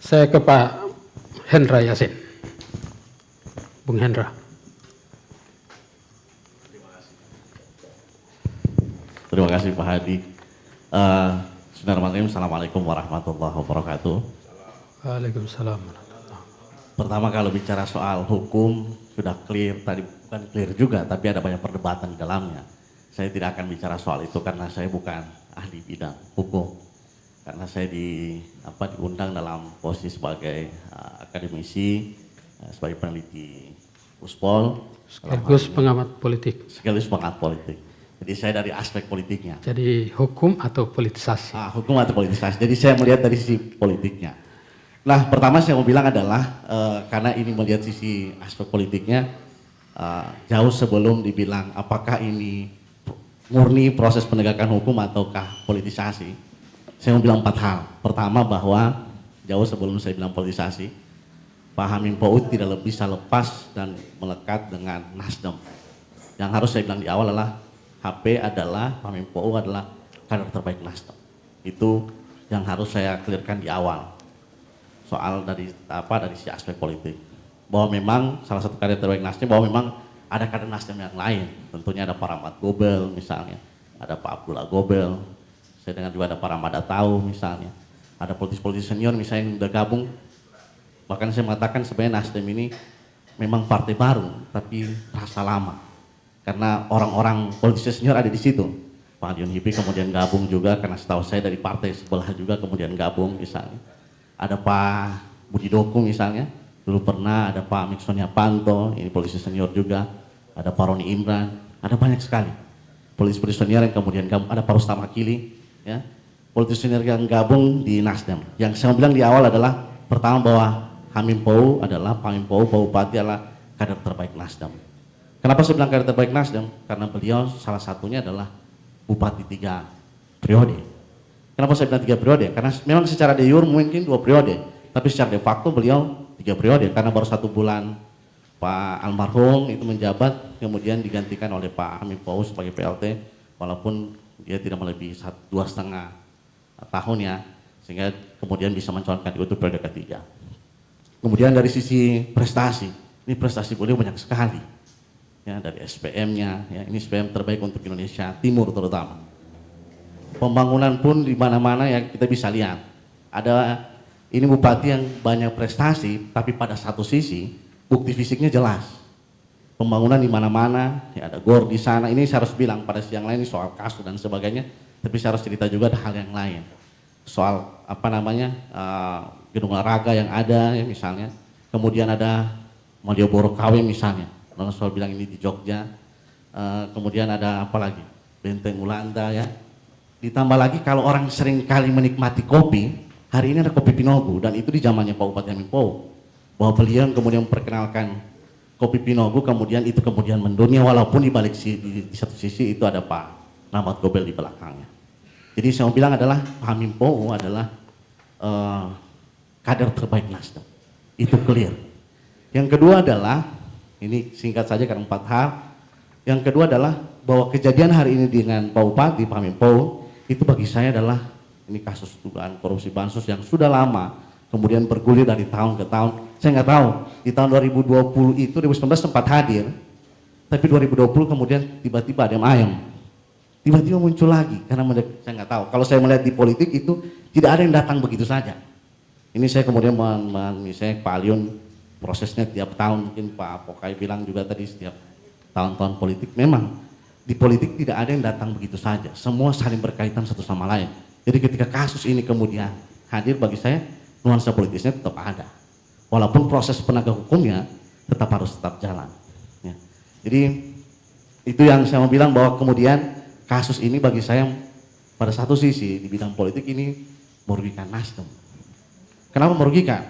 Saya ke Pak Hendra Yasin. Bung Hendra. Terima kasih Pak Hadi. Bismillahirrahmanirrahim. Assalamualaikum warahmatullahi wabarakatuh. Waalaikumsalam. Pertama, kalau bicara soal hukum sudah clear, tadi bukan clear juga, tapi ada banyak perdebatan di dalamnya. Saya tidak akan bicara soal itu karena saya bukan ahli bidang hukum. Karena saya diundang dalam posisi sebagai akademisi, sebagai peneliti Uspol, Sekaligus pengamat politik. sekaligus pengamat politik. Jadi saya dari aspek politiknya. Jadi hukum atau politisasi? Hukum atau politisasi. Jadi saya melihat dari sisi politiknya. Nah, pertama saya mau bilang adalah karena ini melihat sisi aspek politiknya, jauh sebelum dibilang apakah ini murni proses penegakan hukum ataukah politisasi, saya mau bilang 4 hal. Pertama, bahwa jauh sebelum saya bilang politisasi, Pak Hamim Paud tidak bisa lepas dan melekat dengan Nasdem. Yang harus saya bilang di awal adalah HP adalah, Pak Hamim Paud adalah kader terbaik Nasdem. Itu yang harus saya clearkan di awal. Soal dari si aspek politik, bahwa memang salah satu kader terbaik Nasdem, bahwa memang ada kader Nasdem yang lain. Tentunya ada Pak Rahmat Gobel misalnya, ada Pak Abdullah Gobel, saya dengar juga ada Pak Ramada Tahu misalnya, ada politis-politis senior misalnya yang udah gabung. Bahkan saya mengatakan sebenarnya Nasdem ini memang partai baru tapi rasa lama, karena orang-orang politis senior ada di situ. Pak Dion Hipi kemudian gabung juga, karena setahu saya dari partai sebelah juga kemudian gabung misalnya. Ada Pak Budi Doku misalnya, dulu pernah, ada Pak Miksonia Panto, ini politisi senior juga, ada Pak Roni Imran, ada banyak sekali politisi senior yang kemudian gabung, ada Pak Rustam Akili, ya, politisi senior yang gabung di Nasdem. Yang saya bilang di awal adalah, pertama bahwa Hamim Paud adalah, Pak Hamim Paud, Pak Bupati adalah kader terbaik Nasdem. Kenapa saya bilang kader terbaik Nasdem? Karena beliau salah satunya adalah Bupati 3 periode. Kenapa saya bilang 3 periode? Karena memang secara de jure mungkin 2 periode, tapi secara de facto beliau 3 periode, karena baru 1 bulan Pak almarhum itu menjabat, kemudian digantikan oleh Pak Hamim Paud sebagai PLT, walaupun dia tidak melebihi 2,5 tahun ya, sehingga kemudian bisa mencalonkan di untuk periode ketiga. Kemudian dari sisi prestasi, ini prestasi beliau banyak sekali, ya, dari SPM-nya, ya, ini SPM terbaik untuk Indonesia Timur terutama. Pembangunan pun di mana-mana yang kita bisa lihat. Ada ini bupati yang banyak prestasi, tapi pada satu sisi bukti fisiknya jelas. Pembangunan di mana-mana, ya, ada gor di sana. Ini saya harus bilang pada siang lain ini soal kasus dan sebagainya, tapi saya harus cerita juga ada hal yang lain. Soal gedung olahraga yang ada, ya, misalnya. Kemudian ada Malioboro KW misalnya. Lalu soal bilang ini di Jogja. Kemudian ada apa lagi? Benteng Ulanda, ya. Ditambah lagi kalau orang sering kali menikmati kopi, hari ini ada kopi Pinogu, dan itu di zamannya Pak Bupati Hamim Paud. Bahwa beliau kemudian memperkenalkan kopi Pinogu, kemudian itu kemudian mendunia, walaupun di balik di satu sisi itu ada Pak Rahmat Gobel di belakangnya. Jadi saya mau bilang adalah Pak Hamim Paud adalah kader terbaik Nasdem. Itu clear. Yang kedua adalah, ini singkat saja karena 4 hal. Yang kedua adalah bahwa kejadian hari ini dengan Pak Bupati Pak Hamim Paud itu bagi saya adalah ini kasus dugaan korupsi bansos yang sudah lama, kemudian bergulir dari tahun ke tahun. Saya nggak tahu di tahun 2020 itu 2019 sempat hadir, tapi 2020 kemudian tiba-tiba ada ayam, tiba-tiba muncul lagi karena saya nggak tahu. Kalau saya melihat di politik itu tidak ada yang datang begitu saja. Ini saya kemudian misalnya Pak Aliun prosesnya tiap tahun, mungkin Pak Pokai bilang juga tadi setiap tahun-tahun politik, memang di politik tidak ada yang datang begitu saja, semua saling berkaitan satu sama lain. Jadi ketika kasus ini kemudian hadir, bagi saya nuansa politisnya tetap ada, walaupun proses penegak hukumnya harus tetap jalan, ya. Jadi itu yang saya mau bilang, bahwa kemudian kasus ini bagi saya pada satu sisi di bidang politik ini merugikan Nasdem. Kenapa merugikan?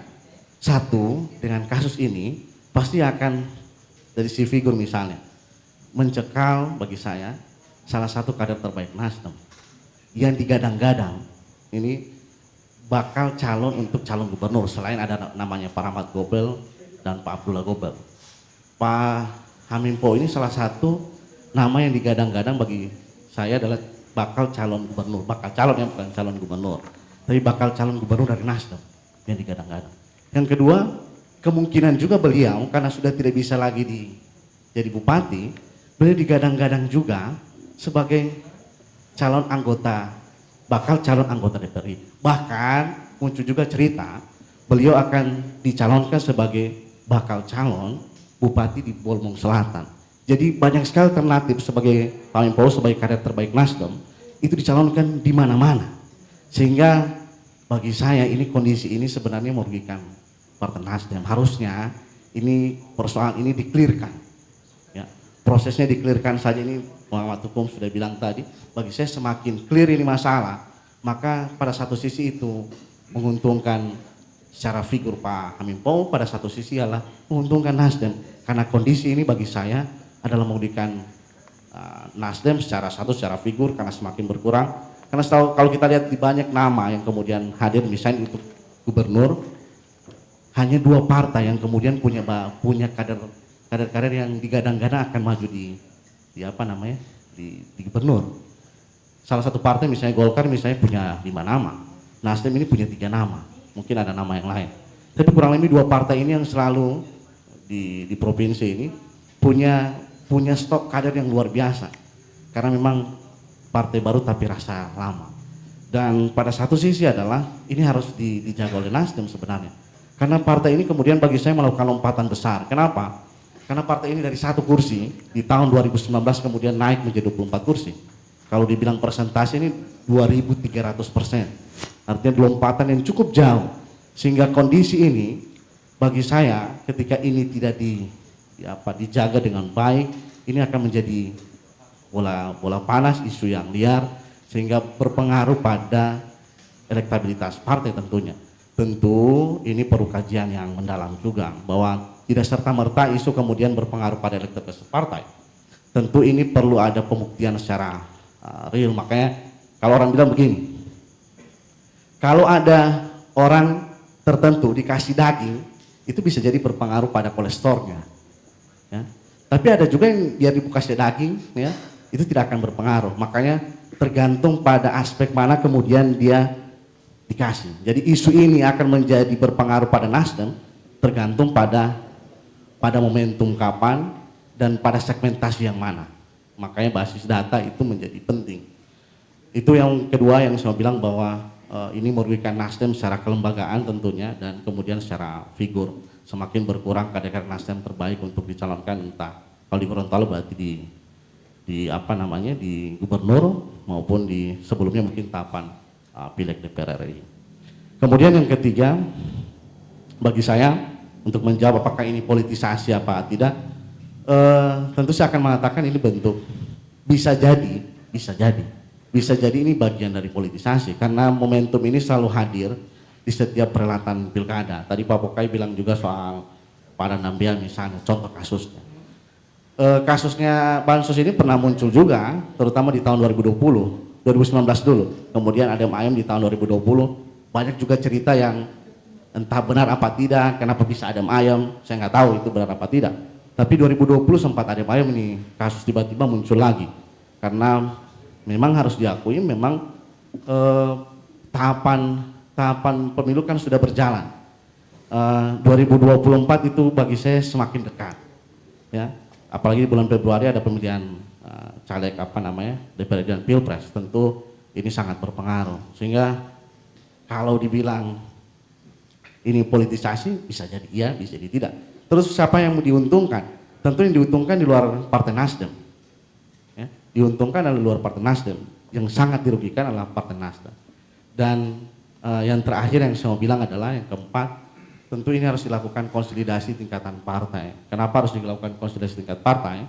Satu, dengan kasus ini pasti akan dari si figur misalnya mencekal bagi saya salah satu kader terbaik Nasdem yang digadang-gadang ini bakal calon untuk calon gubernur, selain ada namanya Pak Rahmat Gobel dan Pak Abdullah Gobel. Pak Hamim Paud ini salah satu nama yang digadang-gadang bagi saya adalah bakal calon gubernur, bakal calon yang bukan calon gubernur, tapi bakal calon gubernur dari Nasdem. yang digadang-gadang. Yang kedua, kemungkinan juga beliau karena sudah tidak bisa lagi jadi bupati, beliau digadang-gadang juga sebagai bakal calon anggota DPRI. Bahkan muncul juga cerita beliau akan dicalonkan sebagai bakal calon bupati di Bolmong Selatan. Jadi banyak sekali alternatif sebagai Pak Menpora sebagai kader terbaik Nasdem itu dicalonkan di mana-mana. Sehingga bagi saya ini kondisi ini sebenarnya merugikan Partai Nasdem. Harusnya ini persoalan ini dikelirkan. Ya, prosesnya dikelirkan saja. Ini Muhammad Hukum sudah bilang tadi. Bagi saya semakin clear ini masalah, maka pada satu sisi itu menguntungkan secara figur Pak Amin Pou, pada satu sisi adalah menguntungkan Nasdem. Karena kondisi ini bagi saya adalah merugikan Nasdem secara figur karena semakin berkurang. Karena kalau kita lihat di banyak nama yang kemudian hadir misalnya untuk gubernur, hanya 2 partai yang kemudian punya kader-kader yang digadang-gadang akan maju di gubernur. Salah satu partai misalnya Golkar misalnya punya 5 nama, Nasdem ini punya 3 nama, mungkin ada nama yang lain. Tapi kurang lebih 2 partai ini yang selalu di provinsi ini punya stok kader yang luar biasa. Karena memang partai baru tapi rasa lama. Dan pada satu sisi adalah ini harus dijaga oleh Nasdem sebenarnya. Karena partai ini kemudian bagi saya melakukan lompatan besar. Kenapa? Karena partai ini dari 1 kursi di tahun 2019 kemudian naik menjadi 24 kursi. Kalau dibilang persentase ini 2.300%. Artinya lompatan yang cukup jauh. Sehingga kondisi ini bagi saya ketika ini tidak dijaga dengan baik, ini akan menjadi bola panas, isu yang liar, sehingga berpengaruh pada elektabilitas partai tentunya. Tentu ini perlu kajian yang mendalam juga, bahwa tidak serta-merta isu kemudian berpengaruh pada elektabilitas partai. Tentu ini perlu ada pembuktian secara real. Makanya kalau orang bilang begini, kalau ada orang tertentu dikasih daging, itu bisa jadi berpengaruh pada kolesterolnya. Ya. Tapi ada juga yang biar dikasih daging, ya, itu tidak akan berpengaruh. Makanya tergantung pada aspek mana kemudian dia dikasih. Jadi isu ini akan menjadi berpengaruh pada Nasdem tergantung pada momentum kapan dan pada segmentasi yang mana. Makanya basis data itu menjadi penting. Itu yang kedua yang saya bilang bahwa ini merugikan Nasdem secara kelembagaan tentunya, dan kemudian secara figur semakin berkurang kader-kader Nasdem terbaik untuk dicalonkan, entah kalau di Gorontalo berarti di gubernur maupun di sebelumnya mungkin tahapan pileg DPR RI. Kemudian yang ketiga bagi saya untuk menjawab apakah ini politisasi apa tidak, tentu saya akan mengatakan ini bentuk bisa jadi ini bagian dari politisasi, karena momentum ini selalu hadir di setiap perhelatan pilkada. Tadi Pak Pokai bilang juga soal Pak Nambia misalnya, contoh kasusnya. Kasusnya Bansos ini pernah muncul juga, terutama di tahun 2019 dulu. Kemudian ada ayam di tahun 2020, banyak juga cerita yang entah benar apa tidak, kenapa bisa adem ayam, saya nggak tahu itu benar apa tidak. Tapi 2020 sempat adem ayam ini, kasus tiba-tiba muncul lagi. Karena memang harus diakui, memang tahapan pemilu kan sudah berjalan. 2024 itu bagi saya semakin dekat, ya. Apalagi di bulan Februari ada pemilihan caleg DPR dan Pilpres, tentu ini sangat berpengaruh. Sehingga kalau dibilang ini politisasi, bisa jadi iya, bisa jadi tidak. Terus siapa yang diuntungkan? Tentu yang diuntungkan di luar Partai Nasdem. Ya, diuntungkan adalah luar Partai Nasdem. Yang sangat dirugikan adalah Partai Nasdem. Dan yang terakhir yang saya mau bilang adalah yang keempat, tentu ini harus dilakukan konsolidasi tingkatan partai. Kenapa harus dilakukan konsolidasi tingkat partai?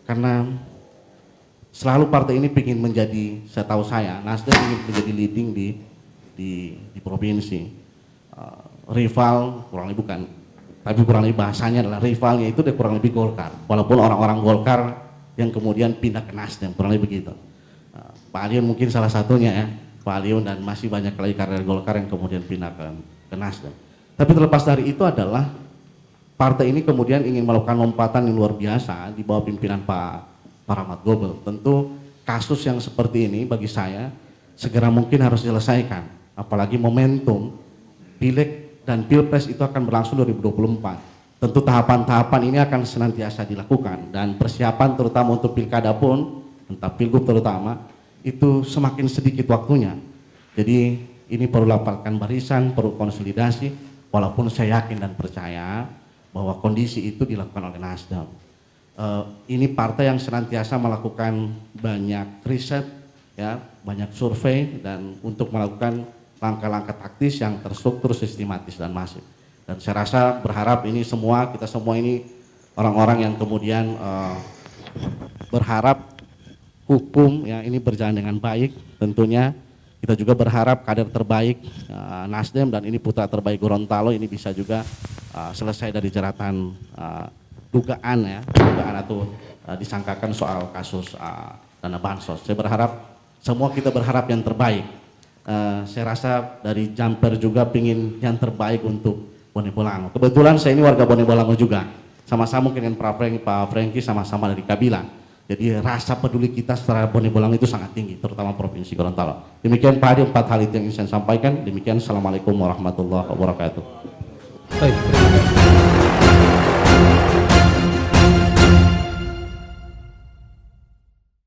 Karena selalu partai ini ingin menjadi, setahu saya, Nasdem ingin menjadi leading di provinsi. Rival kurang lebih bukan, tapi kurang lebih bahasanya adalah rivalnya itu dia kurang lebih Golkar. Walaupun orang-orang Golkar yang kemudian pindah ke Nasdem, kurang lebih begitu. Pak Aliun mungkin salah satunya ya, Pak Aliun, dan masih banyak lagi kader Golkar yang kemudian pindah ke Nasdem. Tapi terlepas dari itu adalah partai ini kemudian ingin melakukan lompatan yang luar biasa di bawah pimpinan Pak Rahmat Gobel. Tentu kasus yang seperti ini bagi saya segera mungkin harus diselesaikan. Apalagi momentum pileg dan Pilpres itu akan berlangsung 2024. Tentu tahapan-tahapan ini akan senantiasa dilakukan, dan persiapan terutama untuk pilkada pun, entah pilgub terutama, itu semakin sedikit waktunya. Jadi ini perlu lapangkan barisan, perlu konsolidasi, walaupun saya yakin dan percaya bahwa kondisi itu dilakukan oleh Nasdem. Ini partai yang senantiasa melakukan banyak riset, ya, banyak survei, dan untuk melakukan langkah-langkah taktis yang terstruktur, sistematis, dan masif. Dan saya rasa berharap ini semua, kita semua ini orang-orang yang kemudian berharap hukum ya ini berjalan dengan baik. Tentunya kita juga berharap kader terbaik Nasdem dan ini putra terbaik Gorontalo ini bisa juga selesai dari jeratan dugaan atau disangkakan soal kasus dana bansos. Saya berharap semua kita berharap yang terbaik. Saya rasa dari Jumper juga pingin yang terbaik untuk Bone Bolango. Kebetulan saya ini warga Bone Bolango juga, sama-sama mungkin dengan Pak Franky sama-sama dari Kabila. Jadi rasa peduli kita secara Bone Bolango itu sangat tinggi, terutama Provinsi Gorontalo. Demikian Pak Hadi, 4 hal itu yang ingin saya sampaikan. Demikian, Assalamualaikum warahmatullahi wabarakatuh. Baik.